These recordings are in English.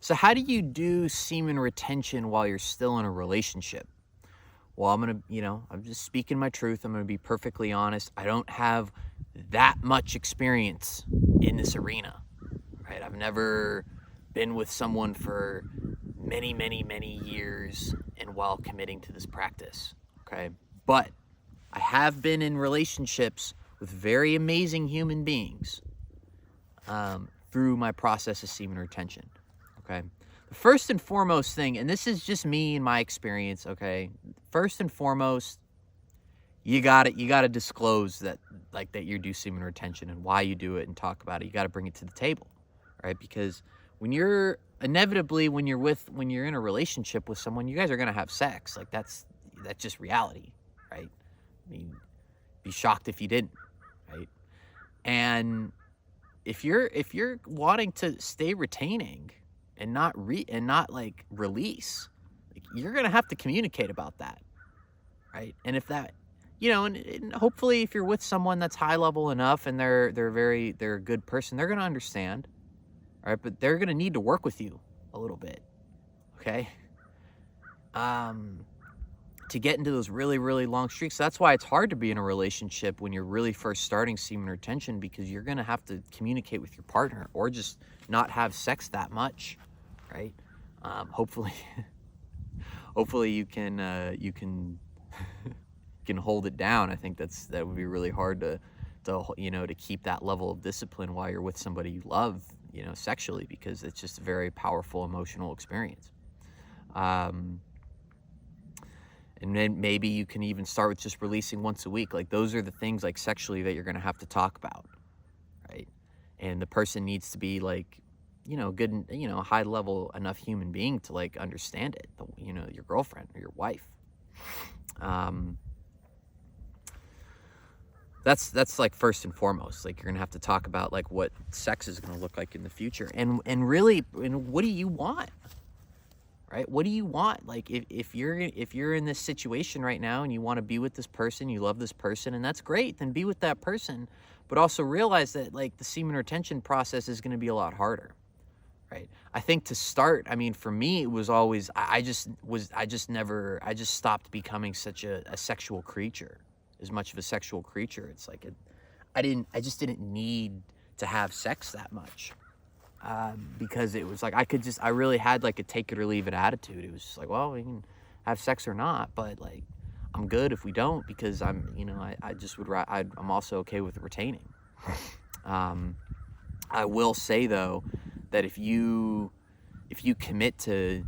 So how do you do semen retention while you're still in a relationship? Well, I'm just speaking my truth. I'm going to be perfectly honest. I don't have that much experience in this arena, right? I've never been with someone for many, many, many years and while committing to this practice, okay? But I have been in relationships with very amazing human beings through my process of semen retention, okay? The first and foremost thing, and this is just me and my experience, okay? First and foremost, you gotta disclose that you do semen retention and why you do it and talk about it. You gotta bring it to the table, right? Because when you're in a relationship with someone, you guys are gonna have sex. Like that's just reality, right? I mean, be shocked if you didn't, right? And if you're wanting to stay retaining and not release, like, you're gonna have to communicate about that, right? And if that, and hopefully if you're with someone that's high level enough and they're a good person, they're gonna understand, all right? But they're gonna need to work with you a little bit, okay? To get into those really, really long streaks. That's why it's hard to be in a relationship when you're really first starting semen retention, because you're going to have to communicate with your partner or just not have sex that much, right? Hopefully you can can hold it down. I think that would be really hard to keep that level of discipline while you're with somebody you love, sexually, because it's just a very powerful emotional experience. And then maybe you can even start with just releasing once a week. Like, those are the things, like, sexually, that you're going to have to talk about, right? And the person needs to be, like, good, high level enough human being to, like, understand it, your girlfriend or your wife. That's like first and foremost. Like, you're going to have to talk about, like, what sex is going to look like in the future. And really, what do you want? Right? What do you want? Like, if you're in this situation right now and you want to be with this person, you love this person, and that's great, then be with that person. But also realize that, like, the semen retention process is going to be a lot harder, right? I think to start, I mean, for me, it was always, I just stopped becoming such a sexual creature, as much of a sexual creature. It's like, I just didn't need to have sex that much. Because it was like, I really had, like, a take it or leave it attitude. It was just like, well, we can have sex or not, but, like, I'm good if we don't, because I'm also okay with retaining. I will say, though, that if you commit to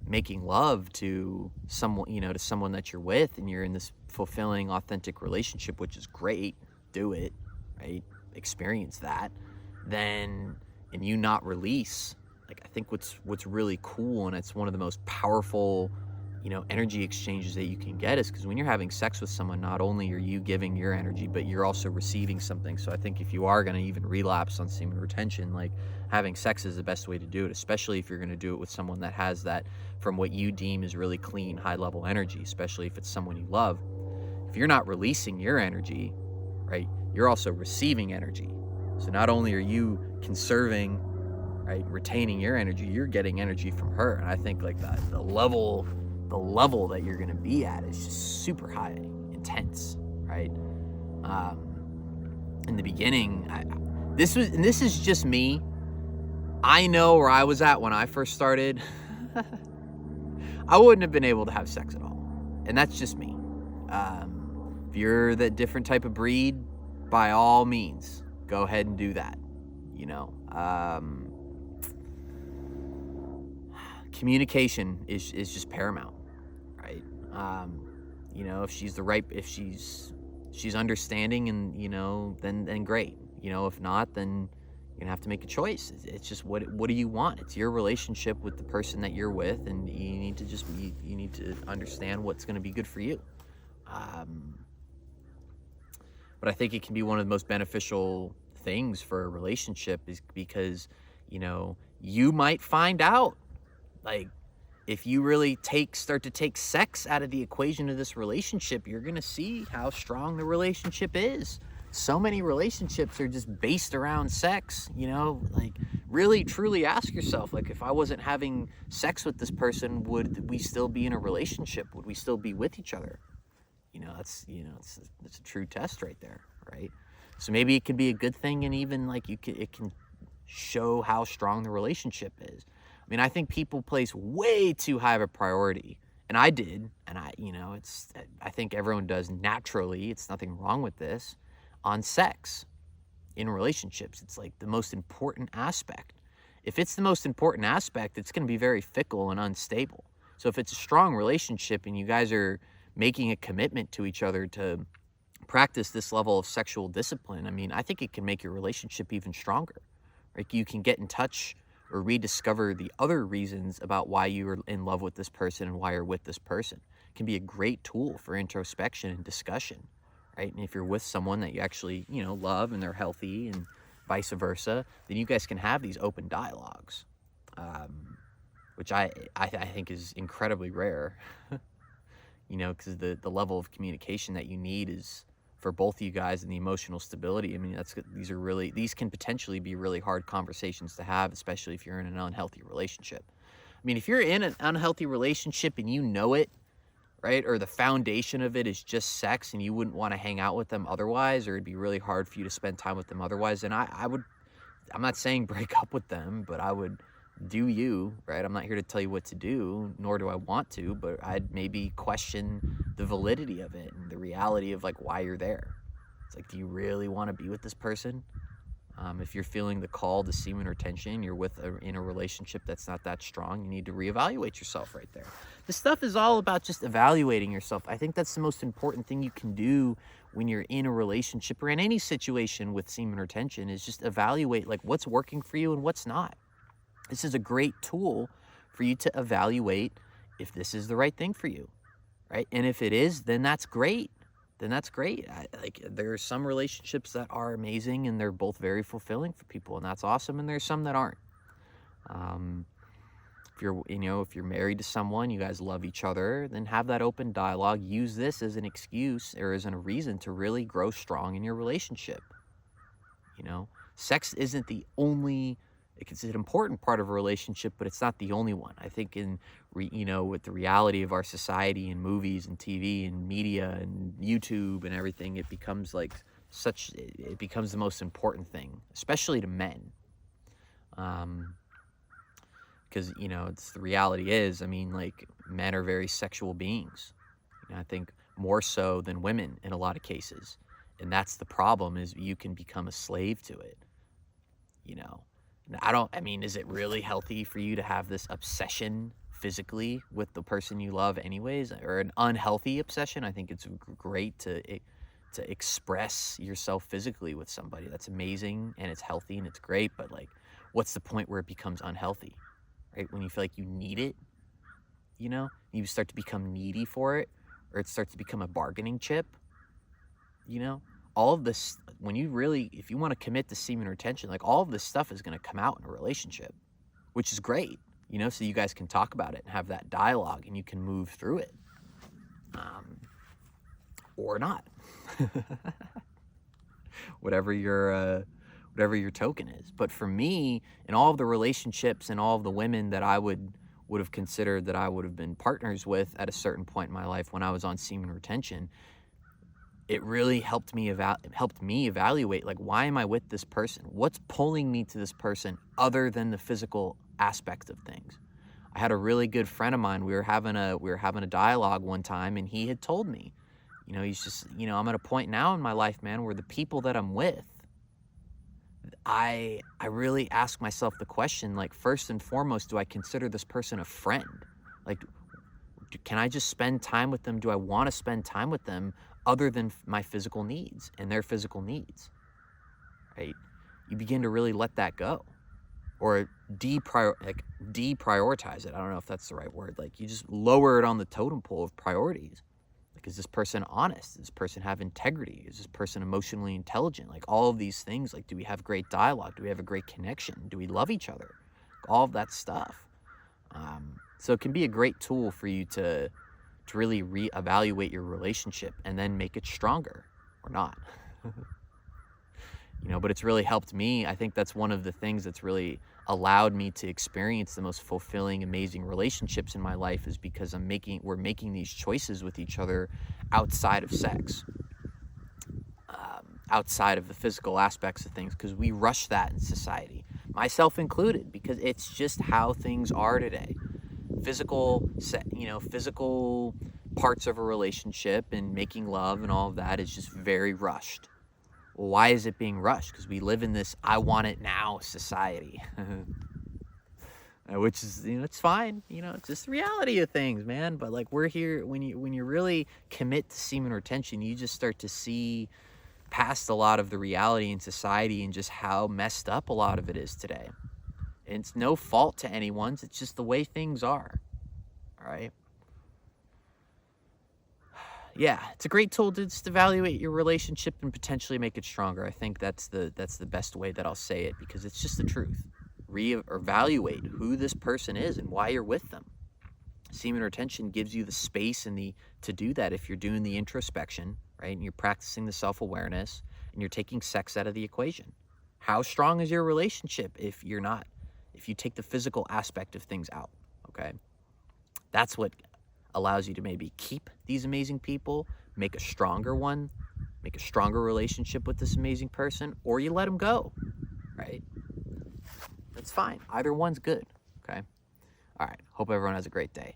making love to someone that you're with, and you're in this fulfilling, authentic relationship, which is great, do it, right? Experience that. Then, and you not release, like, I think what's really cool, and it's one of the most powerful, energy exchanges that you can get, is because when you're having sex with someone, not only are you giving your energy, but you're also receiving something. So I think if you are going to even relapse on semen retention, like, having sex is the best way to do it, especially if you're going to do it with someone that has that, from what you deem is really clean, high level energy, especially if it's someone you love. If you're not releasing your energy, right, you're also receiving energy. So not only are you conserving, right, retaining your energy, you're getting energy from her. And I think, like, the level that you're going to be at is just super high, intense, right? In the beginning, this is just me. I know where I was at when I first started. I wouldn't have been able to have sex at all. And that's just me. If you're that different type of breed, by all means, go ahead and do that. Communication is just paramount, right? If she's understanding, and then great. If not, then you're gonna have to make a choice. It's just, what do you want? It's your relationship with the person that you're with, and you need to understand what's gonna be good for you. But I think it can be one of the most beneficial things for a relationship, is because, you might find out, like, if you really start to take sex out of the equation of this relationship, you're going to see how strong the relationship is. so many relationships are just based around sex, like really truly ask yourself, like, if I wasn't having sex with this person, would we still be in a relationship? Would we still be with each other? It's a true test right there, right? So maybe it can be a good thing, and even like it can show how strong the relationship is. I mean, I think people place way too high of a priority, and I did, and I think everyone does naturally. It's nothing wrong with this, on sex in relationships. It's like the most important aspect. If it's the most important aspect, it's going to be very fickle and unstable. So if it's a strong relationship and you guys are making a commitment to each other to practice this level of sexual discipline, I mean, I think it can make your relationship even stronger. Like, you can get in touch or rediscover the other reasons about why you are in love with this person and why you're with this person. It can be a great tool for introspection and discussion, right? And if you're with someone that you actually, love, and they're healthy, and vice versa, then you guys can have these open dialogues, which I think is incredibly rare, because the level of communication that you need is for both of you guys, and the emotional stability. I mean, these can potentially be really hard conversations to have, especially if you're in an unhealthy relationship. I mean, if you're in an unhealthy relationship and you know it, right, or the foundation of it is just sex, and you wouldn't want to hang out with them otherwise, or it'd be really hard for you to spend time with them otherwise, then I'm not saying break up with them, but I would do you, right? I'm not here to tell you what to do, nor do I want to, but I'd maybe question the validity of it and the reality of, like, why you're there. It's like, do you really want to be with this person? If you're feeling the call to semen retention, you're in a relationship that's not that strong, you need to reevaluate yourself right there. This stuff is all about just evaluating yourself. I think that's the most important thing you can do when you're in a relationship or in any situation with semen retention, is just evaluate, like, what's working for you and what's not. This is a great tool for you to evaluate if this is the right thing for you, right? And if it is, then that's great. There are some relationships that are amazing and they're both very fulfilling for people, and that's awesome. And there's some that aren't. If you're married to someone, you guys love each other, then have that open dialogue. Use this as an excuse or as a reason to really grow strong in your relationship. Sex isn't the only. It's an important part of a relationship, but it's not the only one. I think with the reality of our society and movies and TV and media and YouTube and everything, it becomes it becomes the most important thing, especially to men. Because, it's the reality is, I mean, like, men are very sexual beings. I think more so than women in a lot of cases. And that's the problem, is you can become a slave to it, is it really healthy for you to have this obsession physically with the person you love anyways, or an unhealthy obsession? I think it's great to express yourself physically with somebody. That's amazing, and it's healthy, and it's great, but, like, what's the point where it becomes unhealthy, right? When you feel like you need it, you start to become needy for it, or it starts to become a bargaining chip, all of this, if you want to commit to semen retention, like, all of this stuff is going to come out in a relationship, which is great, so you guys can talk about it and have that dialogue, and you can move through it, or not, whatever your token is. But for me, in all of the relationships and all of the women that I would have considered that I would have been partners with at a certain point in my life when I was on semen retention, it really helped me evaluate, like, why am I with this person? What's pulling me to this person other than the physical aspect of things? I had a really good friend of mine. We were having a dialogue one time, and he had told me, he's just, I'm at a point now in my life, man, where the people that I'm with, I really ask myself the question, like, first and foremost, do I consider this person a friend? Like, can I just spend time with them? Do I want to spend time with them other than my physical needs and their physical needs, right? You begin to really let that go, or deprioritize it. I don't know if that's the right word. Like, you just lower it on the totem pole of priorities. Like, is this person honest? Does this person have integrity? Is this person emotionally intelligent? Like, all of these things, like, do we have great dialogue? Do we have a great connection? Do we love each other? All of that stuff. So it can be a great tool for you to really reevaluate your relationship and then make it stronger, or not. but it's really helped me. I think that's one of the things that's really allowed me to experience the most fulfilling, amazing relationships in my life, is because we're making these choices with each other outside of sex, outside of the physical aspects of things, because we rush that in society, myself included, because it's just how things are today. Physical parts of a relationship and making love and all of that is just very rushed. Well, why is it being rushed? Because we live in this I want it now society. Which is, it's fine. It's just the reality of things, man. But like, we're here, when you really commit to semen retention, you just start to see past a lot of the reality in society and just how messed up a lot of it is today. And it's no fault to anyone's. It's just the way things are. All right. Yeah, it's a great tool to just evaluate your relationship and potentially make it stronger. I think that's the best way that I'll say it, because it's just the truth. Evaluate who this person is and why you're with them. Semen retention gives you the space and to do that if you're doing the introspection, right? And you're practicing the self-awareness and you're taking sex out of the equation. How strong is your relationship if you take the physical aspect of things out, okay? That's what allows you to maybe keep these amazing people, make a stronger relationship with this amazing person, or you let them go, right? That's fine. Either one's good, okay? All right. Hope everyone has a great day.